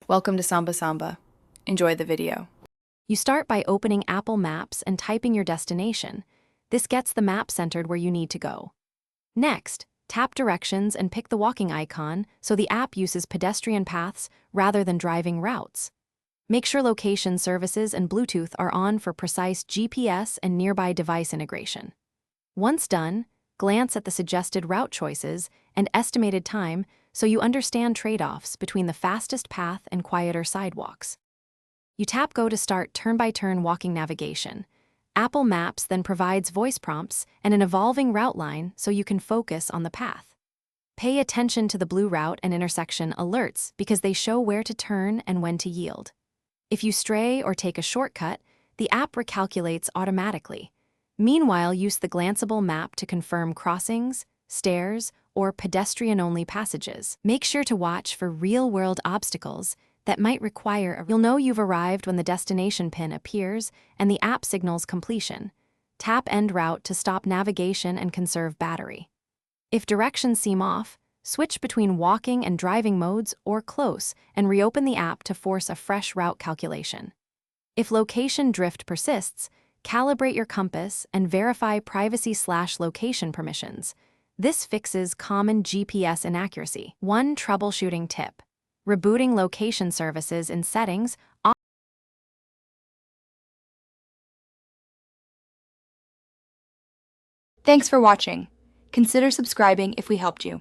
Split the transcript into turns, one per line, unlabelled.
Welcome to Samba Samba. Enjoy the video.
You start by opening Apple Maps and typing your destination. This gets the map centered where you need to go. Next, tap directions and pick the walking icon so the app uses pedestrian paths rather than driving routes. Make sure location services and Bluetooth are on for precise GPS and nearby device integration. Once done, glance at the suggested route choices and estimated time so you understand trade-offs between the fastest path and quieter sidewalks. You tap Go to start turn-by-turn walking navigation. Apple Maps then provides voice prompts and an evolving route line so you can focus on the path. Pay attention to the blue route and intersection alerts because they show where to turn and when to yield. If you stray or take a shortcut, the app recalculates automatically. Meanwhile, use the glanceable map to confirm crossings, stairs, or pedestrian-only passages. Make sure to watch for real-world obstacles that might require You'll know you've arrived when the destination pin appears and the app signals completion. Tap End Route to stop navigation and conserve battery. If directions seem off, switch between walking and driving modes or close and reopen the app to force a fresh route calculation. If location drift persists, calibrate your compass and verify privacy/location permissions. This fixes common GPS inaccuracy. One troubleshooting tip: rebooting location services in settings.
Thanks for watching. Consider subscribing if we helped you.